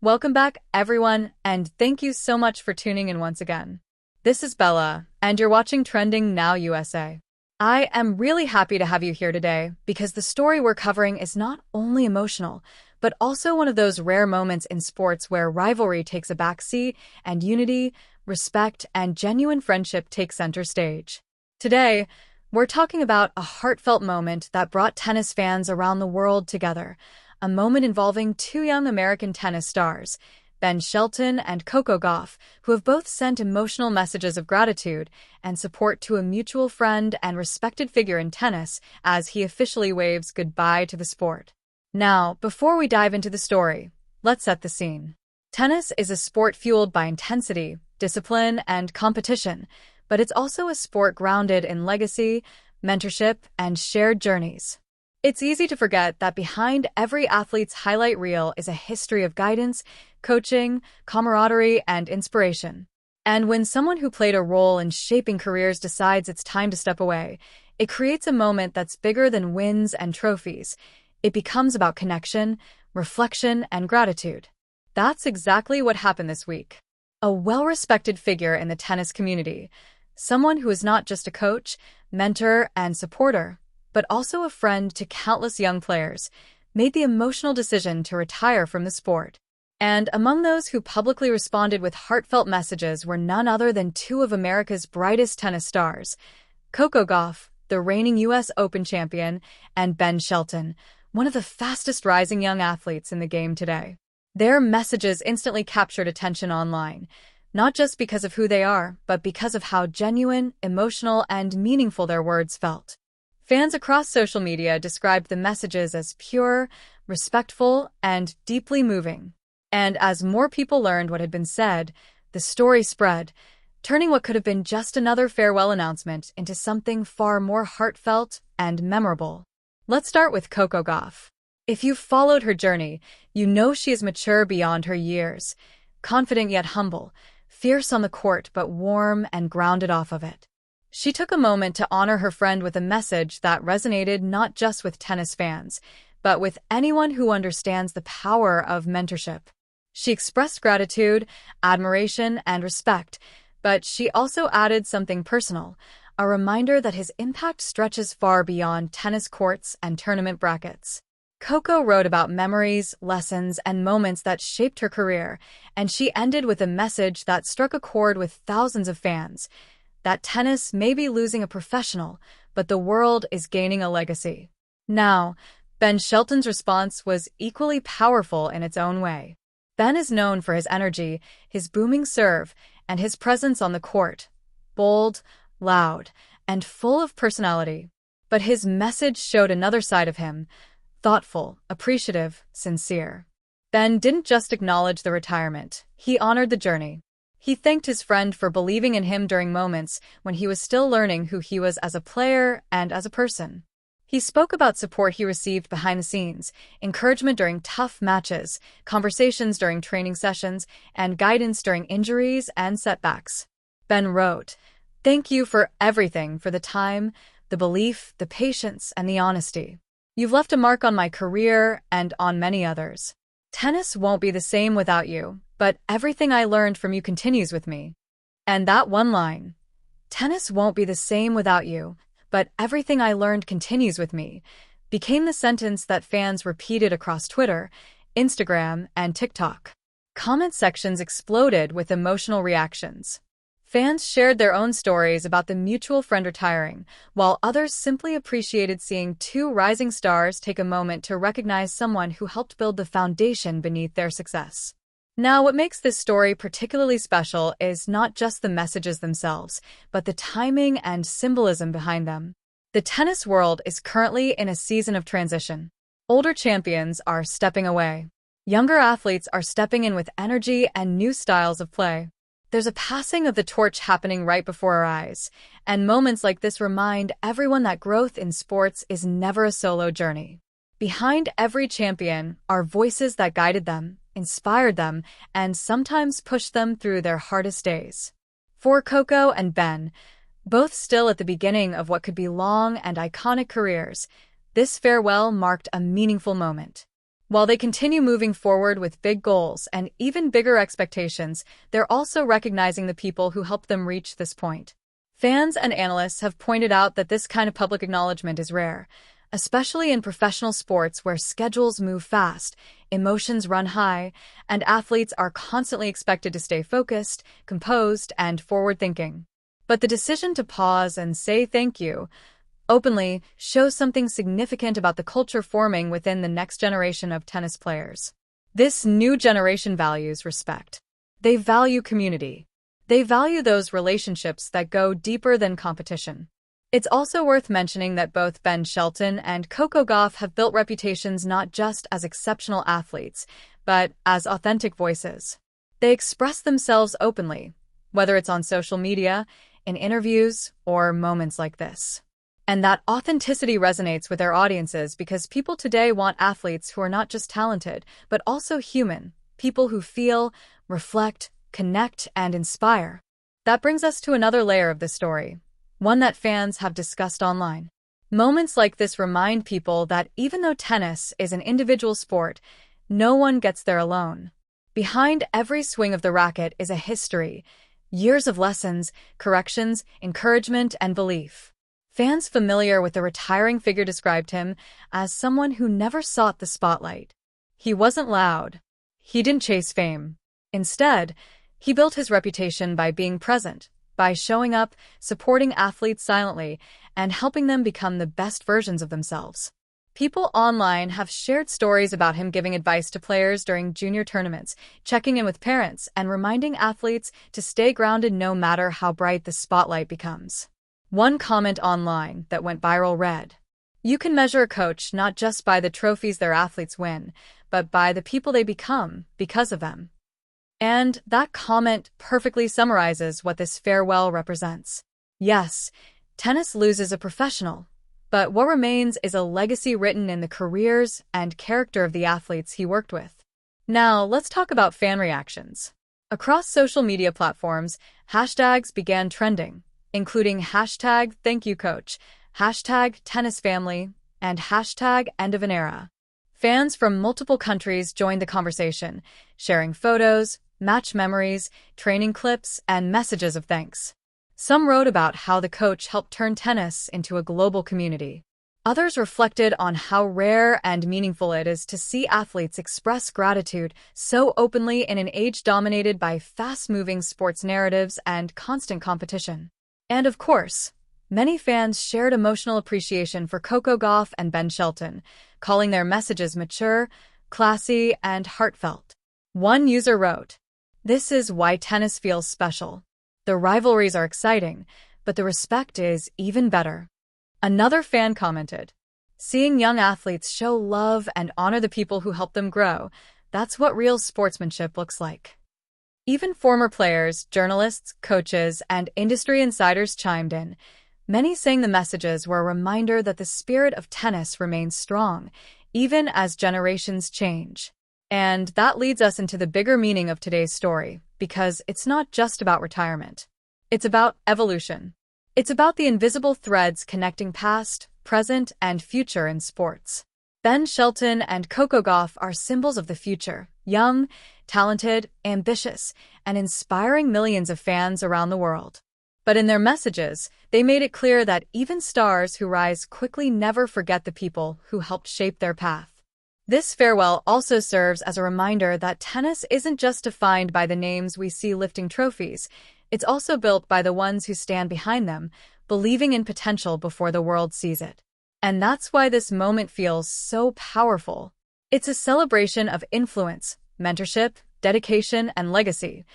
Welcome back, everyone, and thank you so much for tuning in once again. This is Bella, and you're watching Trending Now USA. I am really happy to have you here today because the story we're covering is not only emotional, but also one of those rare moments in sports where rivalry takes a backseat and unity, respect, and genuine friendship take center stage. Today, we're talking about a heartfelt moment that brought tennis fans around the world together, a moment involving two young American tennis stars, Ben Shelton and Coco Gauff, who have both sent emotional messages of gratitude and support to a mutual friend and respected figure in tennis as he officially waves goodbye to the sport. Now, before we dive into the story, let's set the scene. Tennis is a sport fueled by intensity, discipline, and competition, but it's also a sport grounded in legacy, mentorship, and shared journeys. It's easy to forget that behind every athlete's highlight reel is a history of guidance, coaching, camaraderie, and inspiration. And when someone who played a role in shaping careers decides it's time to step away, it creates a moment that's bigger than wins and trophies. It becomes about connection, reflection, and gratitude. That's exactly what happened this week. A well-respected figure in the tennis community, someone who is not just a coach, mentor, and supporter, but also a friend to countless young players, made the emotional decision to retire from the sport. And among those who publicly responded with heartfelt messages were none other than two of America's brightest tennis stars, Coco Gauff, the reigning U.S. Open champion, and Ben Shelton, one of the fastest rising young athletes in the game today. Their messages instantly captured attention online, not just because of who they are, but because of how genuine, emotional, and meaningful their words felt. Fans across social media described the messages as pure, respectful, and deeply moving. And as more people learned what had been said, the story spread, turning what could have been just another farewell announcement into something far more heartfelt and memorable. Let's start with Coco Gauff. If you've followed her journey, you know she is mature beyond her years, confident yet humble, fierce on the court but warm and grounded off of it. She took a moment to honor her friend with a message that resonated not just with tennis fans, but with anyone who understands the power of mentorship. She expressed gratitude, admiration, and respect, but she also added something personal, a reminder that his impact stretches far beyond tennis courts and tournament brackets. Coco wrote about memories, lessons, and moments that shaped her career, and she ended with a message that struck a chord with thousands of fans, that tennis may be losing a professional, but the world is gaining a legacy. Now, Ben Shelton's response was equally powerful in its own way. Ben is known for his energy, his booming serve, and his presence on the court, bold, loud, and full of personality. But his message showed another side of him, thoughtful, appreciative, sincere. Ben didn't just acknowledge the retirement, he honored the journey. He thanked his friend for believing in him during moments when he was still learning who he was as a player and as a person. He spoke about support he received behind the scenes, encouragement during tough matches, conversations during training sessions, and guidance during injuries and setbacks. Ben wrote, "Thank you for everything, for the time, the belief, the patience, and the honesty. You've left a mark on my career and on many others. Tennis won't be the same without you, but everything I learned from you continues with me." And that one line, "Tennis won't be the same without you, but everything I learned continues with me," became the sentence that fans repeated across Twitter, Instagram, and TikTok. Comment sections exploded with emotional reactions. Fans shared their own stories about the mutual friend retiring, while others simply appreciated seeing two rising stars take a moment to recognize someone who helped build the foundation beneath their success. Now, what makes this story particularly special is not just the messages themselves, but the timing and symbolism behind them. The tennis world is currently in a season of transition. Older champions are stepping away. Younger athletes are stepping in with energy and new styles of play. There's a passing of the torch happening right before our eyes, and moments like this remind everyone that growth in sports is never a solo journey. Behind every champion are voices that guided them, inspired them, and sometimes pushed them through their hardest days. For Coco and Ben, both still at the beginning of what could be long and iconic careers, this farewell marked a meaningful moment. While they continue moving forward with big goals and even bigger expectations, they're also recognizing the people who helped them reach this point. Fans and analysts have pointed out that this kind of public acknowledgement is rare, especially in professional sports where schedules move fast, emotions run high, and athletes are constantly expected to stay focused, composed, and forward-thinking. But the decision to pause and say thank you openly shows something significant about the culture forming within the next generation of tennis players. This new generation values respect. They value community. They value those relationships that go deeper than competition. It's also worth mentioning that both Ben Shelton and Coco Gauff have built reputations not just as exceptional athletes, but as authentic voices. They express themselves openly, whether it's on social media, in interviews, or moments like this. And that authenticity resonates with their audiences because people today want athletes who are not just talented, but also human, people who feel, reflect, connect, and inspire. That brings us to another layer of the story, one that fans have discussed online. Moments like this remind people that even though tennis is an individual sport, no one gets there alone. Behind every swing of the racket is a history, years of lessons, corrections, encouragement, and belief. Fans familiar with the retiring figure described him as someone who never sought the spotlight. He wasn't loud. He didn't chase fame. Instead, he built his reputation by being present, by showing up, supporting athletes silently, and helping them become the best versions of themselves. People online have shared stories about him giving advice to players during junior tournaments, checking in with parents, and reminding athletes to stay grounded no matter how bright the spotlight becomes. One comment online that went viral read, "You can measure a coach not just by the trophies their athletes win, but by the people they become because of them." And that comment perfectly summarizes what this farewell represents. Yes, tennis loses a professional, but what remains is a legacy written in the careers and character of the athletes he worked with. Now, let's talk about fan reactions. Across social media platforms, hashtags began trending, including hashtag #ThankYouCoach, hashtag #TennisFamily, and hashtag #EndOfAnEra. Fans from multiple countries joined the conversation, sharing photos, match memories, training clips, and messages of thanks. Some wrote about how the coach helped turn tennis into a global community. Others reflected on how rare and meaningful it is to see athletes express gratitude so openly in an age dominated by fast-moving sports narratives and constant competition. And of course, many fans shared emotional appreciation for Coco Gauff and Ben Shelton, calling their messages mature, classy, and heartfelt. One user wrote, "This is why tennis feels special. The rivalries are exciting, but the respect is even better." Another fan commented, "Seeing young athletes show love and honor the people who help them grow, that's what real sportsmanship looks like." Even former players, journalists, coaches, and industry insiders chimed in, many saying the messages were a reminder that the spirit of tennis remains strong, even as generations change. And that leads us into the bigger meaning of today's story, because it's not just about retirement. It's about evolution. It's about the invisible threads connecting past, present, and future in sports. Ben Shelton and Coco Gauff are symbols of the future, young, talented, ambitious, and inspiring millions of fans around the world. But in their messages, they made it clear that even stars who rise quickly never forget the people who helped shape their path. This farewell also serves as a reminder that tennis isn't just defined by the names we see lifting trophies, it's also built by the ones who stand behind them, believing in potential before the world sees it. And that's why this moment feels so powerful. It's a celebration of influence, mentorship, dedication, and legacy,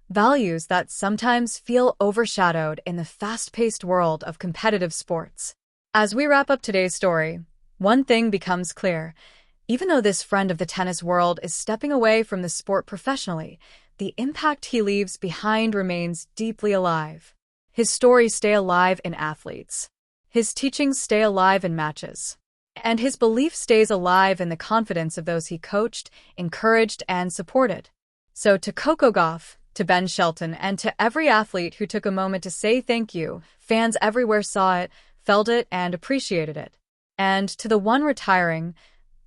values that sometimes feel overshadowed in the fast-paced world of competitive sports. As we wrap up today's story, one thing becomes clear. Even though this friend of the tennis world is stepping away from the sport professionally, the impact he leaves behind remains deeply alive. His stories stay alive in athletes. His teachings stay alive in matches. And his belief stays alive in the confidence of those he coached, encouraged, and supported. So to Coco Gauff, to Ben Shelton, and to every athlete who took a moment to say thank you, fans everywhere saw it, felt it, and appreciated it. And to the one retiring,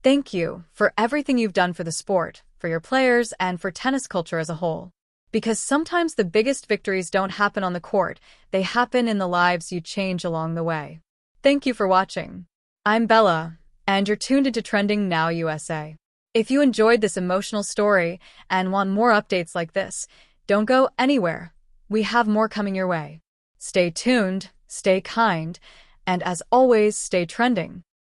Thank you for everything you've done for the sport, for your players, and for tennis culture as a whole. Because sometimes the biggest victories don't happen on the court, they happen in the lives you change along the way. Thank you for watching. I'm Bella, and you're tuned into Trending Now USA. If you enjoyed this emotional story and want more updates like this, don't go anywhere. We have more coming your way. Stay tuned, stay kind, and as always, stay trending.